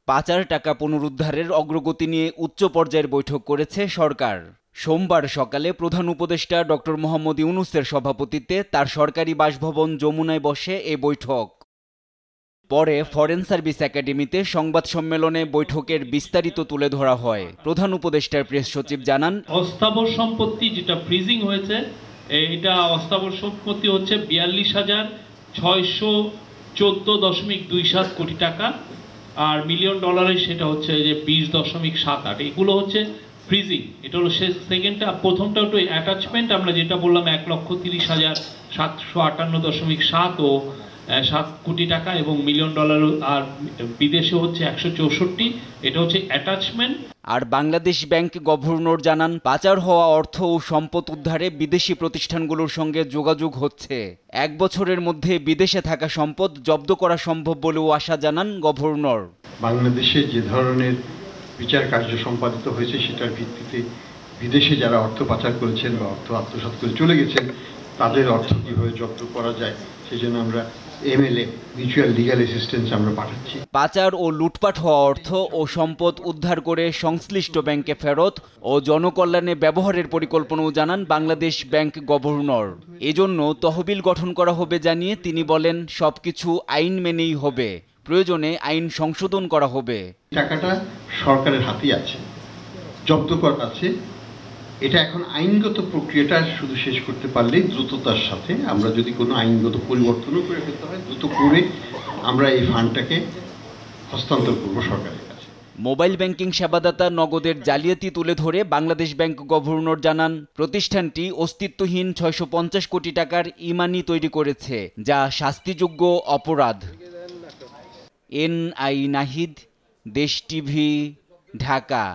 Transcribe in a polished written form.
পাচার টাকা পুনরুদ্ধারের অগ্রগতি নিয়ে উচ্চ পর্যায়ের বৈঠক করেছে সরকার। সোমবার সকালে প্রধান উপদেষ্টা ডক্টর মোহাম্মদ ইউনূসের সভাপতিত্বে তার সরকারি বাসভবন যমুনায় বসে এ বৈঠক। পরে ফরেন সার্ভিস একাডেমিতে সংবাদ সম্মেলনে বৈঠকের বিস্তারিত তুলে ধরা হয়। প্রধান উপদেষ্টার প্রেস সচিব জানান, অস্থাবর সম্পত্তি যেটা ফ্রিজিং হয়েছে, এটা অস্থাবর সম্পত্তি হচ্ছে 42,614.27 কোটি টাকা, আর মিলিয়ন ডলারের সেটা হচ্ছে যে 20.78। এগুলো হচ্ছে ফ্রিজিং। এটা হলো সেকেন্ডটা। প্রথমটা হলো অ্যাটাচমেন্ট, আমরা যেটা বললাম 1,30,758.7 ও 7 কোটি টাকা এবং মিলিয়ন ডলার, আর বিদেশে হচ্ছে 164। এটা হচ্ছে অ্যাটাচমেন্ট। আর বাংলাদেশ ব্যাংক গভর্নর জানান, পাচার হওয়া অর্থ ও সম্পদ উদ্ধারে বিদেশি প্রতিষ্ঠানগুলোর সঙ্গে যোগাযোগ হচ্ছে। 1 বছরের মধ্যে বিদেশে থাকা সম্পদ জব্দ করা সম্ভব বলেও আশা জানান গভর্নর। বাংলাদেশে যে ধরনের বিচার কার্য সম্পাদিত হয়েছে সেটার ভিত্তিতে বিদেশে যারা অর্থ পাচার করেছেন বা অর্থ আত্মসাৎ করে চলে গেছেন তাদের অর্থ কীভাবে জব্দ করা যায় সেই জন্য আমরা MLA মিউচুয়াল লিগ্যাল অ্যাসিস্ট্যান্স আমরা পাঠাচ্ছি। পাচার ও লুটপাট হওয়া অর্থ ও সম্পদ উদ্ধার করে সংশ্লিষ্ট ব্যাংকে ফেরত ও জনকল্যাণে ব্যবহারের পরিকল্পনাও জানান বাংলাদেশ ব্যাংক গভর্নর। এজন্য তহবিল গঠন করা হবে জানিয়ে তিনি বলেন, সবকিছু আইন মেনেই হবে, প্রয়োজনে আইন সংশোধন করা হবে। টাকাটা সরকারের হাতেই আছে, জব্দ করা আছে। এটা এখন আইনগত প্রক্রিয়াটা শুধু শেষ করতে পারলেই দ্রুততার সাথে, আমরা যদি কোনো আইনগত পরিবর্তনও করে ফেলতে হয় দ্রুত করে আমরা এই ফান্ডটাকে হস্তান্তর করব সরকারের কাছে। মোবাইল ব্যাংকিং সেবাদাতা নগদের জালিয়াতি তুলে ধরে বাংলাদেশ ব্যাংক গভর্নর জানান, প্রতিষ্ঠানটি অস্তিত্বহীন 650 কোটি টাকার ইমানি তৈরি করেছে, যা শাস্তিযোগ্য অপরাধ। NI নাহিদ, দেশ টিভি, ঢাকা।